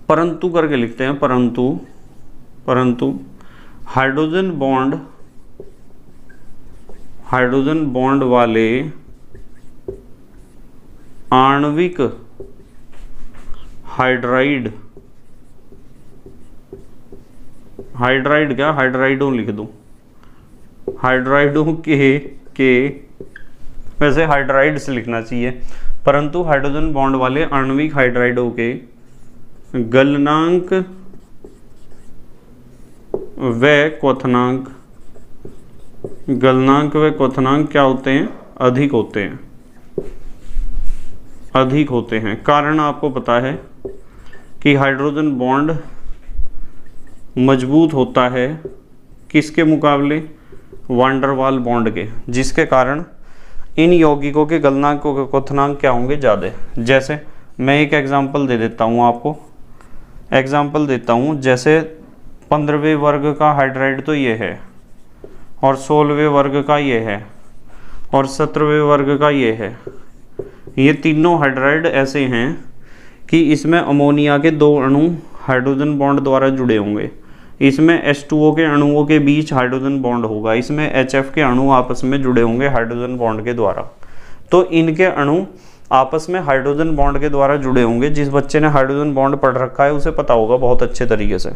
परंतु करके लिखते हैं, परंतु हाइड्रोजन बॉन्ड वाले आणविक हाइड्राइड क्या, हाइड्राइडों लिख दूं, हाइड्राइडों के वैसे हाइड्राइड्स लिखना चाहिए, परंतु हाइड्रोजन बॉन्ड वाले आणविक हाइड्राइडों के गलनांक व क्वथनांक क्या होते हैं, अधिक होते हैं। कारण आपको पता है कि हाइड्रोजन बॉन्ड मजबूत होता है किसके मुकाबले, वांडरवाल बॉन्ड के, जिसके कारण इन यौगिकों के गलनांकों के क्वथनांक क्या होंगे, ज़्यादा। जैसे मैं एक एग्जांपल दे देता हूँ आपको, जैसे 15वें वर्ग का हाइड्राइड तो ये है, और 16वें वर्ग का ये है, और 17वें वर्ग का ये है। ये तीनों हाइड्राइड ऐसे हैं कि इसमें अमोनिया के 2 अणु हाइड्रोजन बॉन्ड द्वारा जुड़े होंगे, इसमें H2O के अणुओं के बीच हाइड्रोजन बॉन्ड होगा, इसमें HF के अणु आपस में जुड़े होंगे हाइड्रोजन बॉन्ड के द्वारा। तो इनके अणु आपस में हाइड्रोजन बॉन्ड के द्वारा जुड़े होंगे। जिस बच्चे ने हाइड्रोजन बॉन्ड पढ़ रखा है उसे पता होगा बहुत अच्छे तरीके से,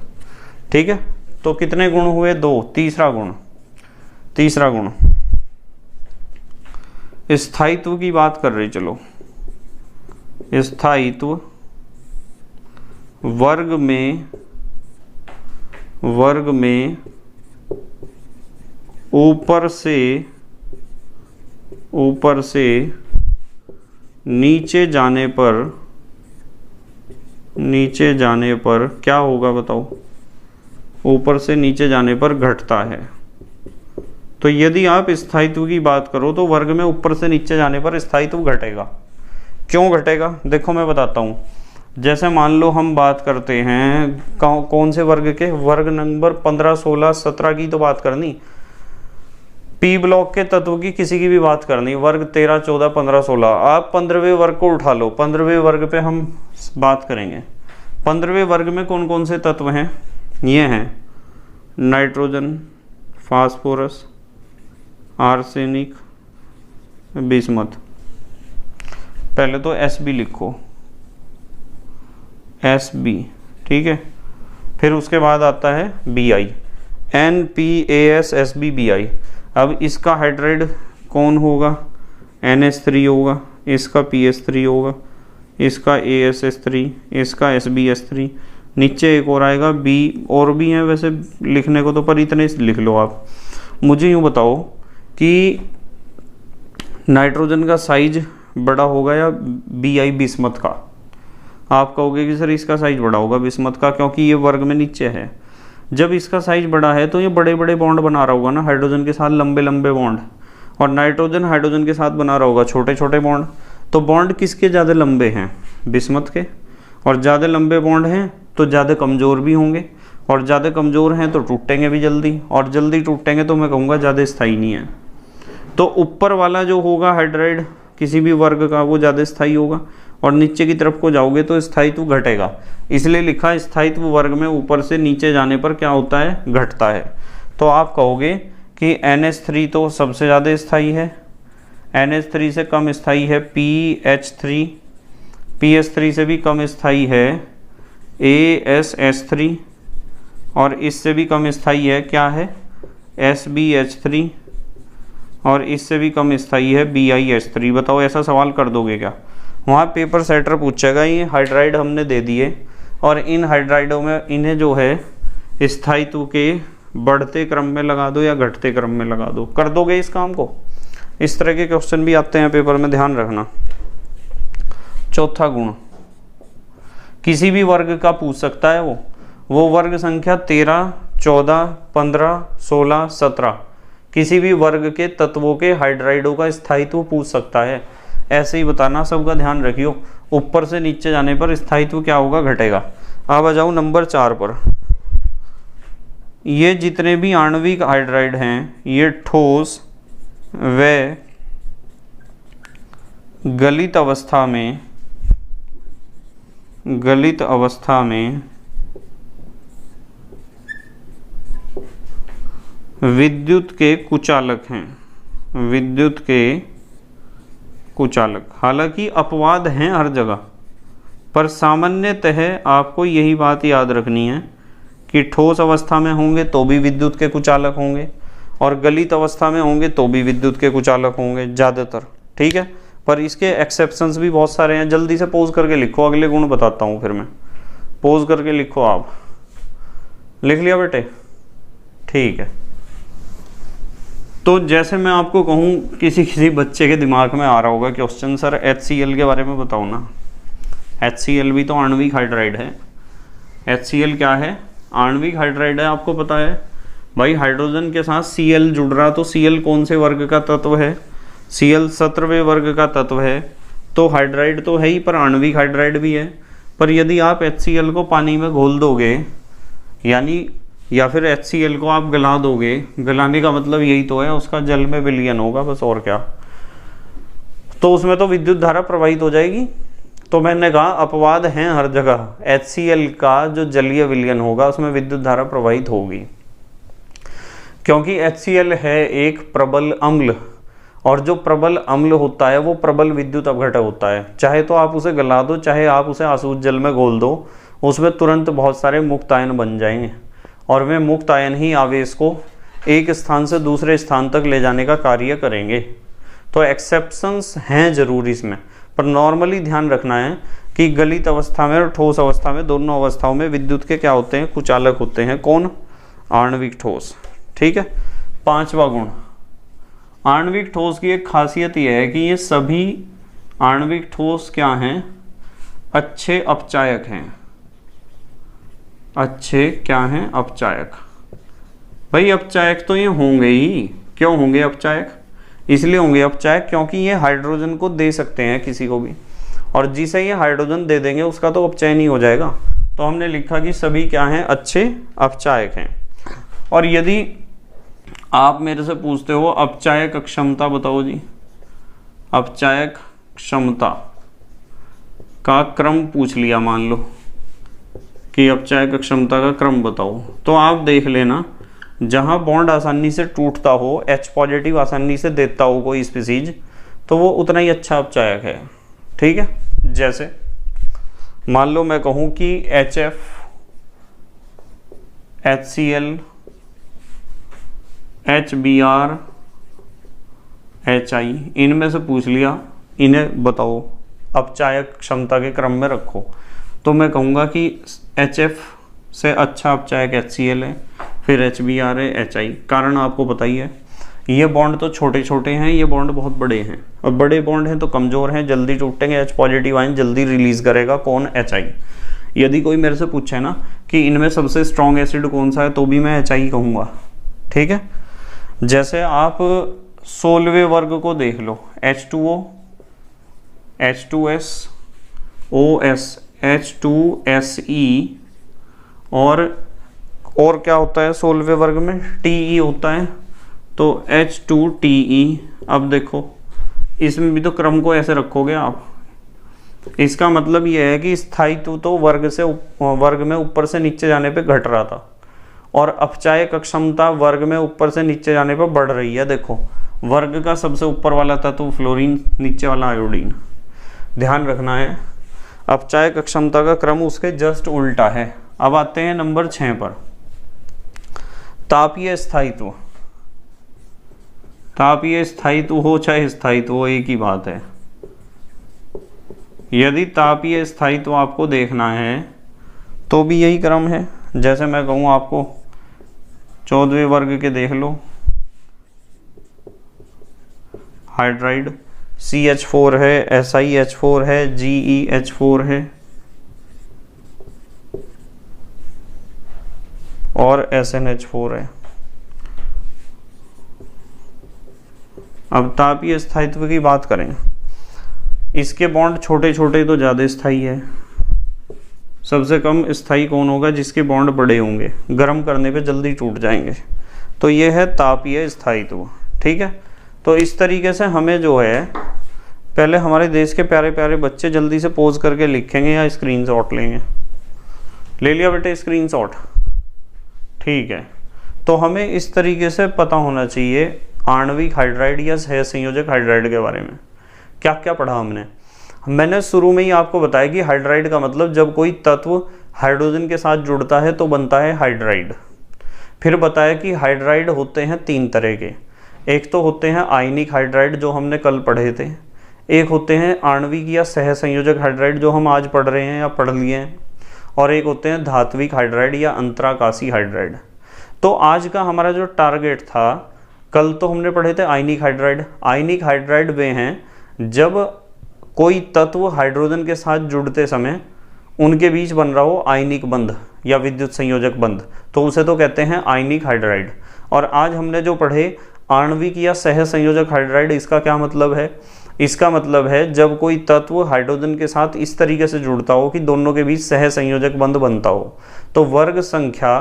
ठीक है। तो कितने गुण हुए, 2। तीसरा गुण स्थायित्व की बात कर रही, चलो स्थायित्व वर्ग में ऊपर से नीचे जाने पर क्या होगा बताओ, ऊपर से नीचे जाने पर घटता है। तो यदि आप स्थायित्व की बात करो तो वर्ग में ऊपर से नीचे जाने पर स्थायित्व घटेगा। क्यों घटेगा, देखो मैं बताता हूँ। जैसे मान लो हम बात करते हैं कौन से वर्ग के, वर्ग नंबर 15, 16, 17 की तो बात करनी, पी ब्लॉक के तत्व की किसी की भी बात करनी, वर्ग 13, 14, 15, 16। आप 15वें वर्ग को उठा लो, 15वें वर्ग पे हम बात करेंगे। 15वें वर्ग में कौन कौन से तत्व हैं, ये हैं नाइट्रोजन, फास्फोरस, आर्सेनिक, बिस्मथ। पहले तो Sb लिखो, Sb, ठीक है। फिर उसके बाद आता है Bi, NPASSBBi। अब इसका हाइड्राइड कौन होगा, NH3 होगा, इसका PS3 होगा, इसका ASS3, इसका SbS3। नीचे एक और आएगा B, और भी हैं वैसे लिखने को तो, पर इतने लिख लो आप। मुझे यूँ बताओ कि नाइट्रोजन का साइज बड़ा होगा या Bi बिस्मथ का। आप कहोगे कि सर इसका साइज बड़ा होगा बिस्मथ का, क्योंकि ये वर्ग में नीचे है। जब इसका साइज बड़ा है तो ये बड़े बड़े बॉन्ड बना रहा होगा ना हाइड्रोजन के साथ, लंबे लंबे बॉन्ड, और नाइट्रोजन हाइड्रोजन के साथ बना रहा होगा छोटे छोटे बॉन्ड। तो बॉन्ड किसके ज़्यादा लंबे हैं, बिस्मथ के। और ज़्यादा लंबे बॉन्ड हैं तो ज़्यादा कमज़ोर भी होंगे, और ज़्यादा कमज़ोर हैं तो टूटेंगे भी जल्दी, और जल्दी टूटेंगे तो मैं कहूँगा ज़्यादा स्थायी नहीं है। तो ऊपर वाला जो होगा हाइड्राइड किसी भी वर्ग का वो ज़्यादा स्थायी होगा, और नीचे की तरफ को जाओगे तो स्थायित्व घटेगा। इसलिए लिखा स्थायित्व वर्ग में ऊपर से नीचे जाने पर क्या होता है, घटता है। तो आप कहोगे कि NH3 तो सबसे ज़्यादा स्थायी है, NH3 से कम स्थायी है PH3, PS3 से भी कम स्थायी है ASS3, और इससे भी कम स्थायी है क्या है, SbH3, और इससे भी कम स्थायी है BiH3। बताओ ऐसा सवाल कर दोगे क्या? वहाँ पेपर सेटर पूछेगा। ये हाइड्राइड हमने दे दिए और इन हाइड्राइडों में इन्हें जो है स्थायित्व के बढ़ते क्रम में लगा दो या घटते क्रम में लगा दो। कर दोगे इस काम को? इस तरह के क्वेश्चन भी आते हैं पेपर में, ध्यान रखना। चौथा गुण किसी भी वर्ग का पूछ सकता है वो वर्ग संख्या 13, 14, 15, 16, 17 किसी भी वर्ग के तत्वों के हाइड्राइडों का स्थायित्व पूछ सकता है। ऐसे ही बताना, सबका ध्यान रखियो। ऊपर से नीचे जाने पर स्थायित्व क्या होगा? घटेगा। अब आ जाओ नंबर 4 पर। ये जितने भी आणविक हाइड्राइड हैं ये ठोस व गलित अवस्था में विद्युत के कुचालक हैं। विद्युत के कुचालक। हालांकि अपवाद हैं हर जगह, पर सामान्यतः आपको यही बात याद रखनी है कि ठोस अवस्था में होंगे तो भी विद्युत के कुचालक होंगे और गलित अवस्था में होंगे तो भी विद्युत के कुचालक होंगे ज़्यादातर। ठीक है, पर इसके एक्सेप्शंस भी बहुत सारे हैं। जल्दी से पोज करके लिखो, अगले गुण बताता हूँ फिर मैं। पोज करके लिखो। आप लिख लिया बेटे? ठीक है। तो जैसे मैं आपको कहूँ, किसी बच्चे के दिमाग में आ रहा होगा क्वेश्चन, सर HCl के बारे में बताओ ना। HCl भी तो आणविक हाइड्राइड है। HCl क्या है? आणविक हाइड्राइड है। आपको पता है भाई, हाइड्रोजन के साथ Cl जुड़ रहा, तो Cl कौन से वर्ग का तत्व है? Cl 17वें वर्ग का तत्व है। तो हाइड्राइड तो है ही, पर आणविक हाइड्राइड भी है। पर यदि आप HCl को पानी में घोल दोगे, यानी या फिर HCl को आप गला दोगे, गलाने का मतलब यही तो है, उसका जल में विलयन होगा बस, और क्या। तो उसमें तो विद्युत धारा प्रवाहित हो जाएगी। तो मैंने कहा अपवाद हैं हर जगह। HCl का जो जलीय विलयन होगा उसमें विद्युत धारा प्रवाहित होगी, क्योंकि HCl है एक प्रबल अम्ल, और जो प्रबल अम्ल होता है वो प्रबल विद्युत अपघटक होता है। चाहे तो आप उसे गला दो, चाहे आप उसे आसूत जल में घोल दो, उसमें तुरंत बहुत सारे मुक्त आयन बन जाएंगे, और वे मुक्त आयन ही आवेश को एक स्थान से दूसरे स्थान तक ले जाने का कार्य करेंगे। तो एक्सेप्शंस हैं जरूर इसमें, पर नॉर्मली ध्यान रखना है कि गलित अवस्था में और ठोस अवस्था में, दोनों अवस्थाओं में विद्युत के क्या होते हैं? कुचालक होते हैं। कौन? आणविक ठोस। ठीक है। 5वां गुण, आणविक ठोस की एक खासियत यह है कि ये सभी आणविक ठोस क्या हैं? अच्छे अपचायक हैं। अच्छे क्या हैं? अपचायक। भाई अपचायक तो ये होंगे ही। क्यों होंगे अपचायक? इसलिए होंगे अपचायक क्योंकि ये हाइड्रोजन को दे सकते हैं किसी को भी, और जिसे ये हाइड्रोजन दे देंगे उसका तो अपचयन ही हो जाएगा। तो हमने लिखा कि सभी क्या हैं? अच्छे अपचायक हैं। और यदि आप मेरे से पूछते हो अपचायक क्षमता बताओ जी, अपचायक क्षमता का क्रम पूछ लिया, मान लो कि अपचायक क्षमता का क्रम बताओ, तो आप देख लेना, जहां बॉन्ड आसानी से टूटता हो, H पॉजिटिव आसानी से देता हो कोई स्पीसीज, तो वो उतना ही अच्छा अपचायक है। ठीक है। जैसे मान लो मैं कहूं कि HF, HCl, HBr, HI, इनमें से पूछ लिया, इन्हें बताओ अपचायक क्षमता के क्रम में रखो, तो मैं कहूँगा कि HF से अच्छा अपचायक HCl है, फिर HBr है, HI। कारण आपको पता ही है, ये बॉन्ड तो छोटे छोटे हैं, ये बॉन्ड बहुत बड़े हैं, और बड़े बॉन्ड हैं तो कमज़ोर हैं, जल्दी टूटेंगे, H पॉजिटिव आयन जल्दी रिलीज करेगा। कौन? HI। यदि कोई मेरे से पूछे ना कि इनमें सबसे स्ट्रॉन्ग एसिड कौन सा है, तो भी मैं HI कहूँगा। ठीक है। जैसे आप 16वें वर्ग को देख लो, H2O, H2S, OS, H2SE, और क्या होता है 16वें वर्ग में? TE होता है, तो H2TE। अब देखो इसमें भी तो क्रम को ऐसे रखोगे आप। इसका मतलब यह है कि स्थायित्व तो वर्ग में ऊपर से नीचे जाने पे घट रहा था, और अपचायक क्षमता वर्ग में ऊपर से नीचे जाने पर बढ़ रही है। देखो वर्ग का सबसे ऊपर वाला तत्व फ्लोरीन, नीचे वाला आयोडीन। ध्यान रखना है, अपचायक क्षमता का क्रम उसके जस्ट उल्टा है। अब आते हैं नंबर 6 पर, तापीय स्थायित्व। तापीय स्थायित्व हो चाहे स्थायित्व हो, एक ही बात है। यदि तापीय स्थायित्व आपको देखना है तो भी यही क्रम है। जैसे मैं कहूँ आपको 14वें वर्ग के देख लो, हाइड्राइड CH4 है, SiH4 है, GeH4 है और SnH4 है। अब तापीय स्थायित्व की बात करें, इसके बॉन्ड छोटे छोटे तो ज़्यादा स्थायी है। सबसे कम स्थायी कौन होगा? जिसके बॉन्ड बड़े होंगे, गर्म करने पे जल्दी टूट जाएंगे। तो ये है तापीय स्थायित्व। ठीक है, तो इस तरीके से हमें जो है, पहले हमारे देश के प्यारे प्यारे बच्चे जल्दी से पोज करके लिखेंगे या स्क्रीनशॉट लेंगे। ले लिया बेटे स्क्रीनशॉट? ठीक है, तो हमें इस तरीके से पता होना चाहिए आणविक हाइड्राइड या सहसंयोजक हाइड्राइड के बारे में। क्या क्या पढ़ा मैंने शुरू में ही आपको बताया कि हाइड्राइड का मतलब जब कोई तत्व हाइड्रोजन के साथ जुड़ता है तो बनता है हाइड्राइड। फिर बताया कि हाइड्राइड होते हैं 3 तरह के। एक तो होते हैं आयनिक हाइड्राइड जो हमने कल पढ़े थे, एक होते हैं आणविक या सहसंयोजक हाइड्राइड जो हम आज पढ़ रहे हैं या पढ़ लिए हैं, और एक होते हैं धात्विक हाइड्राइड या अंतराकाशी हाइड्राइड। तो आज का हमारा जो टारगेट था, कल तो हमने पढ़े थे आयनिक हाइड्राइड। आयनिक हाइड्राइड वे हैं जब कोई तत्व हाइड्रोजन के साथ जुड़ते समय उनके बीच बन रहा हो आयनिक बंध या विद्युत संयोजक बंध, तो उसे तो कहते हैं आयनिक हाइड्राइड। और आज हमने जो पढ़े आणविक या सहसंयोजक हाइड्राइड, इसका क्या मतलब है? इसका मतलब है जब कोई तत्व हाइड्रोजन के साथ इस तरीके से जुड़ता हो कि दोनों के बीच सहसंयोजक बंध बनता हो। तो वर्ग संख्या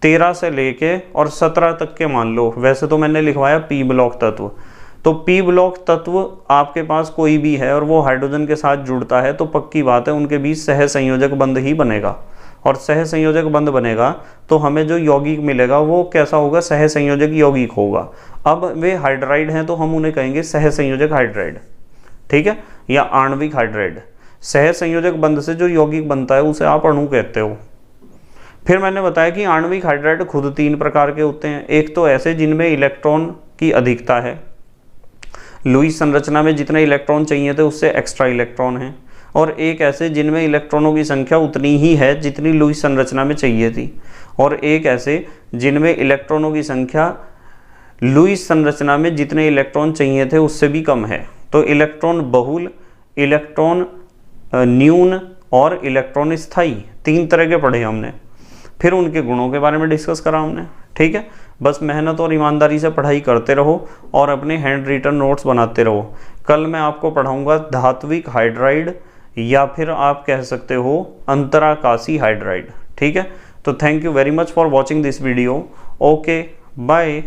13 से लेके और 17 तक के मान लो। वैसे तो मैंने लिखवाया पी ब्लॉक तत्व, तो पी ब्लॉक तत्व आपके पास कोई भी है और वो हाइड्रोजन के साथ जुड़ता है तो पक्की बात है उनके बीच सहसंयोजक बंध ही बनेगा। और सहसंयोजक बंध बनेगा तो हमें जो यौगिक मिलेगा वो कैसा होगा? सहसंयोजक यौगिक होगा। अब वे हाइड्राइड हैं तो हम उन्हें कहेंगे सहसंयोजक हाइड्राइड। ठीक है, या आणविक हाइड्राइड। सहसंयोजक बंध से जो यौगिक बनता है उसे आप अणु कहते हो। फिर मैंने बताया कि आणविक हाइड्राइड खुद 3 प्रकार के होते हैं। एक तो ऐसे जिनमें इलेक्ट्रॉन की अधिकता है, लुईस संरचना में जितने इलेक्ट्रॉन चाहिए थे उससे एक्स्ट्रा इलेक्ट्रॉन हैं, और एक ऐसे जिनमें इलेक्ट्रॉनों की संख्या उतनी ही है जितनी लुईस संरचना में चाहिए थी, और एक ऐसे जिनमें इलेक्ट्रॉनों की संख्या लुईस संरचना में जितने इलेक्ट्रॉन चाहिए थे उससे भी कम है। तो इलेक्ट्रॉन बहुल, इलेक्ट्रॉन न्यून और इलेक्ट्रॉन स्थायी, 3 तरह के पढ़े हमने। फिर उनके गुणों के बारे में डिस्कस करा हमने। ठीक है, बस मेहनत और ईमानदारी से पढ़ाई करते रहो और अपने हैंड रिटन नोट्स बनाते रहो। कल मैं आपको पढ़ाऊंगा धात्विक हाइड्राइड या फिर आप कह सकते हो अंतराकाशी हाइड्राइड। ठीक है, तो thank you very much for watching this video. Okay, bye.